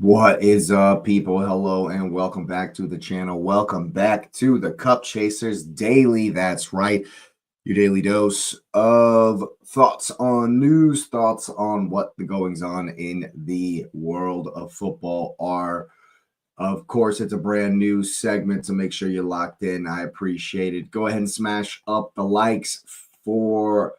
What is up, people? Hello, and welcome back to the channel. Welcome back to the Cup Chasers Daily. That's right, your daily dose of thoughts on news, thoughts on what the goings on in the world of football are. Of course, it's a brand new segment, so make sure you're locked in. I appreciate it. Go ahead and smash up the likes for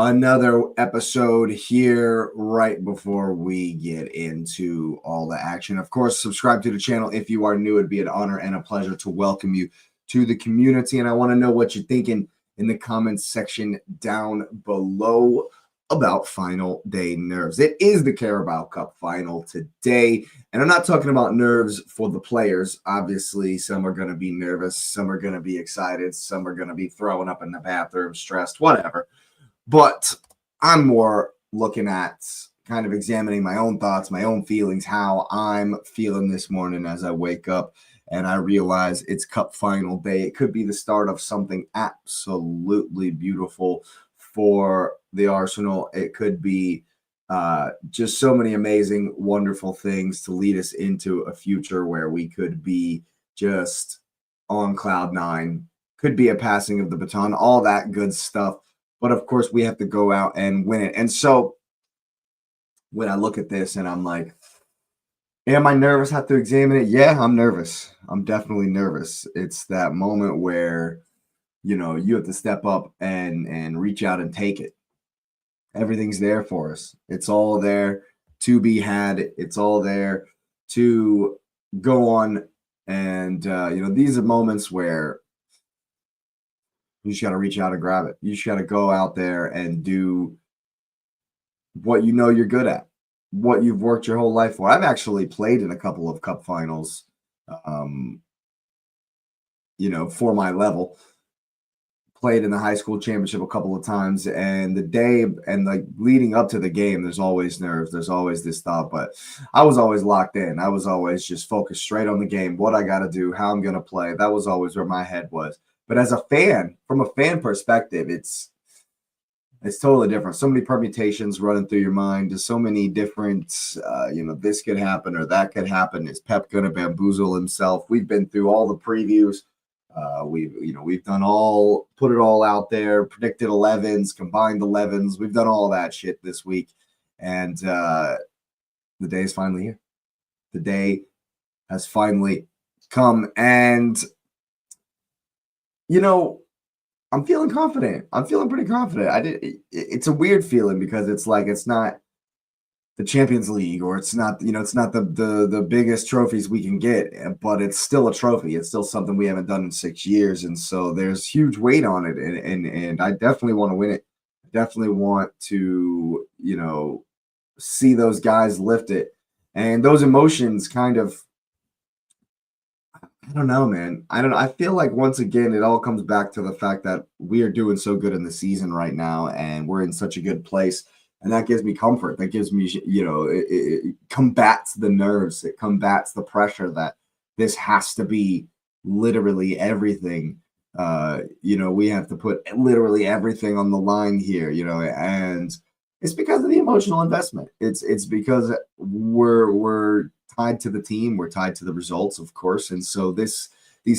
another episode here right before we get into all the action. Of course, subscribe to the channel if you are new. It'd be an honor and a pleasure to welcome you to the community. And I want to know what you're thinking in the comments section down below about final day nerves. It is the Carabao Cup final today. And I'm not talking about nerves for the players. Obviously, some are going to be nervous. Some are going to be excited. Some are going to be throwing up in the bathroom, stressed, whatever. But I'm more looking at kind of examining my own thoughts, my own feelings, how I'm feeling this morning as I wake up and I realize it's Cup final day. It could be the start of something absolutely beautiful for the Arsenal. It could be just so many amazing, wonderful things to lead us into a future where we could be just on cloud nine. Could be a passing of the baton, all that good stuff. But of course, we have to go out and win it. And so when I look at this and I'm like, am I nervous? Have to examine it? Yeah, I'm nervous. I'm definitely nervous. It's that moment where, you have to step up and reach out and take it. Everything's there for us. It's all there to be had. It's all there to go on. And, these are moments where you just got to reach out and grab it. You just got to go out there and do what you know you're good at, what you've worked your whole life for. I've actually played in a couple of cup finals, for my level. Played in the high school championship a couple of times, and the day and like leading up to the game, there's always nerves. There's always this thought, but I was always locked in. I was always just focused straight on the game, what I got to do, how I'm going to play. That was always where my head was. But as a fan, from a fan perspective, it's totally different. So many permutations running through your mind. There's so many different, this could happen or that could happen. Is Pep going to bamboozle himself? We've been through all the previews. We've done put it all out there, predicted 11s, combined 11s. We've done all that shit this week. And the day is finally here. The day has finally come. And I'm feeling confident. I'm feeling pretty confident. It's a weird feeling because it's like it's not the Champions League or it's not the biggest trophies we can get, but it's still a trophy. It's still something we haven't done in 6 years, and so there's huge weight on it. And I definitely want to win it. I definitely want to see those guys lift it, and those emotions kind of. I don't know, man. I feel like once again, it all comes back to the fact that we are doing so good in the season right now, and we're in such a good place, and that gives me comfort. That gives me, it combats the nerves. It combats the pressure that this has to be literally everything. We have to put literally everything on the line here, and it's because of the emotional investment. It's because we're tied to the team. We're tied to the results, of course. And so these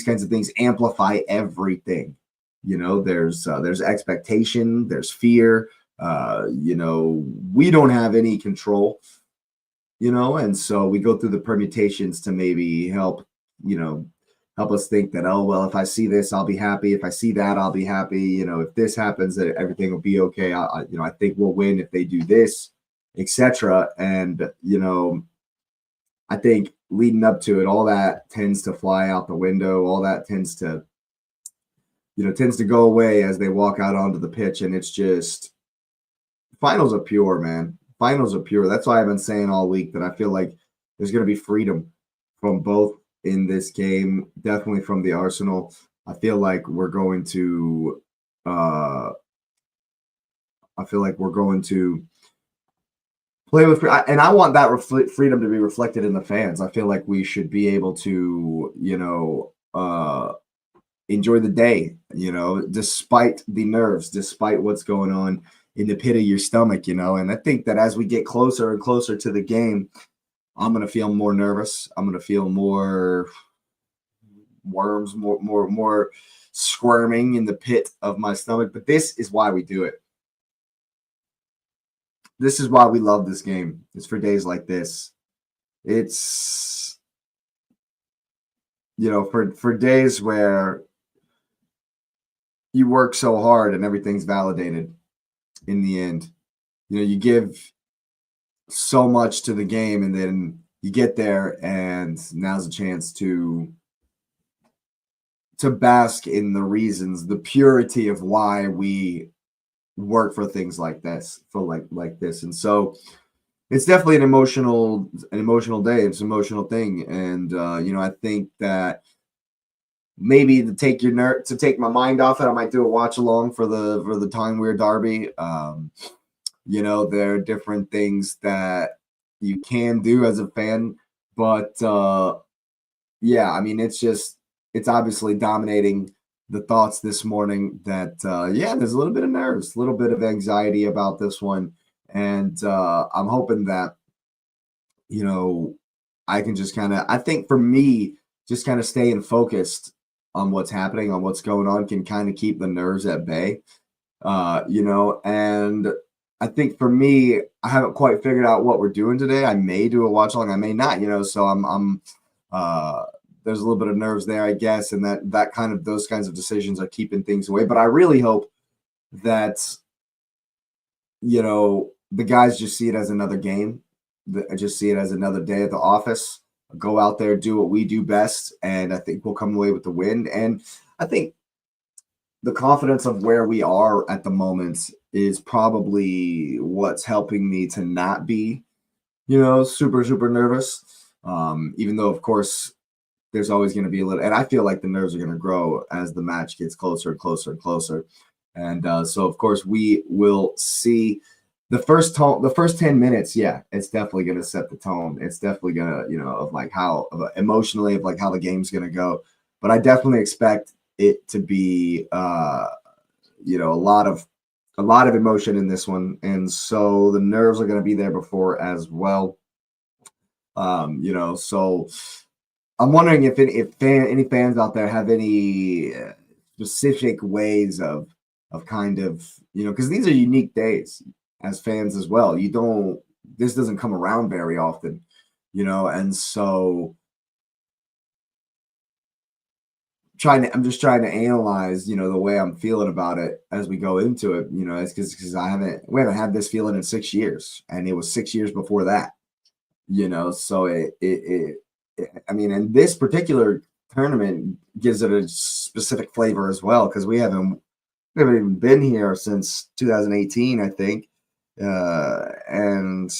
kinds of things amplify everything. There's expectation, there's fear. We don't have any control, and so we go through the permutations to maybe help us think that, oh, well, if I see this, I'll be happy. If I see that, I'll be happy. If this happens, that everything will be okay. I think we'll win if they do this, etc. And, I think leading up to it, all that tends to fly out the window. All that tends to go away as they walk out onto the pitch. And it's just, finals are pure, man. Finals are pure. That's why I've been saying all week that I feel like there's going to be freedom from both in this game, definitely from the Arsenal. I feel like we're going to play with, and I want that freedom to be reflected in the fans. I feel like we should be able to, enjoy the day, despite the nerves, despite what's going on in the pit of your stomach, and I think that as we get closer and closer to the game, I'm gonna feel more nervous. I'm gonna feel more worms, more squirming in the pit of my stomach. But this is why we do it. This is why we love this game. It's for days like this. It's for days where you work so hard and everything's validated in the end. You give so much to the game, and then you get there, and now's a chance to bask in the reasons, the purity of why we work for things like this, for like this. And so it's definitely an emotional day. It's an emotional thing. And I think that maybe to take my mind off it, I might do a watch along for the Time Weird Derby. There are different things that you can do as a fan, but yeah, I mean, it's obviously dominating the thoughts this morning that yeah, there's a little bit of nerves, a little bit of anxiety about this one. And I'm hoping that, I can just I think for me, just kind of staying focused on what's happening, on what's going on, can kind of keep the nerves at bay. And I think for me, I haven't quite figured out what we're doing today. I may do a watch along, I may not, so I'm there's a little bit of nerves there, I guess, and those kinds of decisions are keeping things away. But I really hope that, the guys just see it as another game. I just see it as another day at the office. Go out there, do what we do best, and I think we'll come away with the win. And I think the confidence of where we are at the moment is probably what's helping me to not be, super, super nervous. Even though, of course, there's always going to be a little, and I feel like the nerves are going to grow as the match gets closer and closer and closer. And so, of course, we will see the first 10 minutes. Yeah, it's definitely going to set the tone. It's definitely going to, of like how emotionally, of like how the game's going to go. But I definitely expect it to be, a lot of emotion in this one. And so the nerves are going to be there before as well. So I'm wondering if any fans out there have any specific ways of kind of, because these are unique days as fans as well. This doesn't come around very often, and so I'm just trying to analyze, the way I'm feeling about it as we go into it. It's because we haven't had this feeling in 6 years, and it was 6 years before that. So I mean, and this particular tournament gives it a specific flavor as well, because we haven't even been here since 2018, I think. And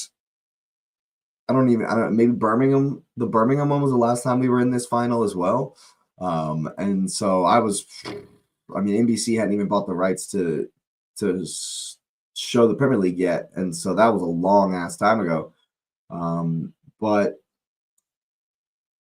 I don't maybe the Birmingham one was the last time we were in this final as well. And so NBC hadn't even bought the rights to show the Premier League yet. And so that was a long ass time ago. But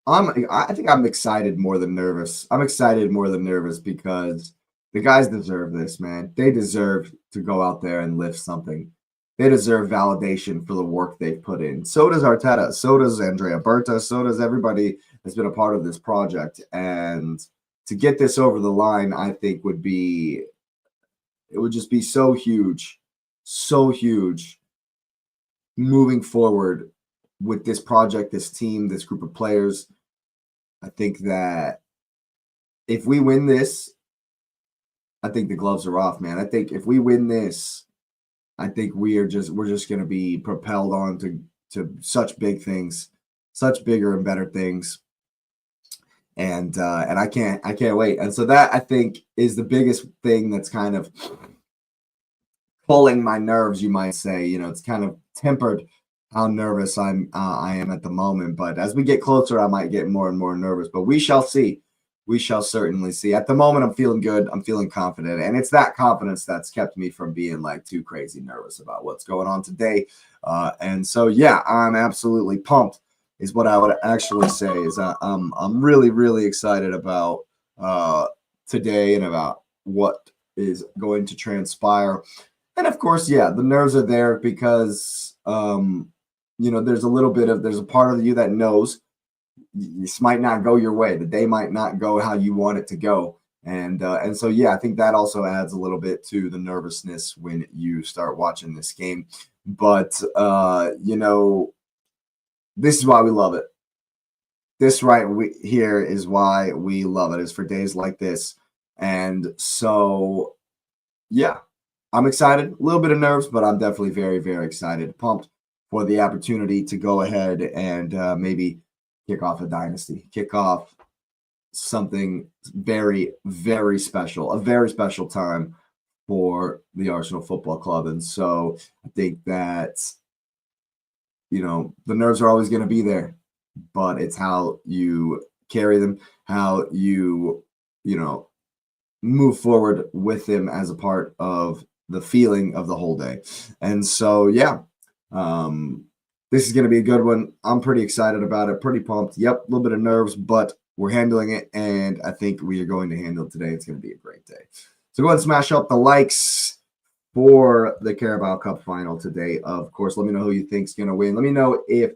I think I'm excited more than nervous. I'm excited more than nervous because the guys deserve this, man. They deserve to go out there and lift something. They deserve validation for the work they've put in. So does Arteta. So does Andrea Berta. So does everybody that's been a part of this project. And to get this over the line, I think would just be so huge moving forward with this project, this team, this group of players. I think that if we win this, I think the gloves are off, man. I think if we win this, I think we're just going to be propelled on to such big things, such bigger and better things. And I can't wait. And so that, I think, is the biggest thing that's kind of pulling my nerves, you might say. It's kind of tempered how nervous I am at the moment. But as we get closer, I might get more and more nervous. But we shall see. We shall certainly see. At the moment, I'm feeling good. I'm feeling confident. And it's that confidence that's kept me from being like too crazy nervous about what's going on today. And so, yeah, I'm absolutely pumped is what I would actually say. Is I'm really, really excited about today and about what is going to transpire. And of course, yeah, the nerves are there because there's a part of you that knows this might not go your way. The day might not go how you want it to go. And so, yeah, I think that also adds a little bit to the nervousness when you start watching this game. But, this is why we love it. This here is why we love it, is for days like this. And so, yeah, I'm excited. A little bit of nerves, but I'm definitely very, very excited. Pumped for the opportunity to go ahead and maybe kick off a dynasty, kick off something very, very special, a very special time for the Arsenal Football Club. And so I think that, the nerves are always going to be there, but it's how you carry them, how you move forward with them as a part of the feeling of the whole day. And so, yeah, this is going to be a good one. I'm pretty excited about it, pretty pumped. Yep, a little bit of nerves, but we're handling it, and I think we are going to handle it today. It's going to be a great day. So go ahead and smash up the likes for the Carabao Cup final today. Of course, let me know who you think is going to win. Let me know if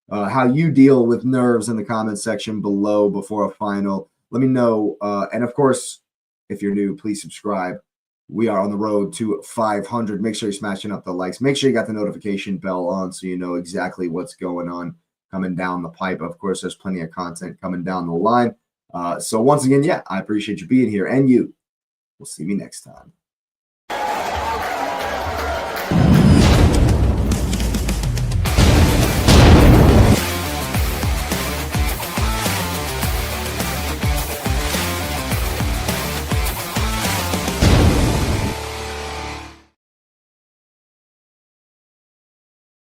how you deal with nerves in the comment section below before a final. Let me know. And of course, if you're new, please subscribe. We are on the road to 500. Make sure you're smashing up the likes. Make sure you got the notification bell on so you know exactly what's going on coming down the pipe. Of course, there's plenty of content coming down the line. So once again, yeah, I appreciate you being here, and you will see me next time.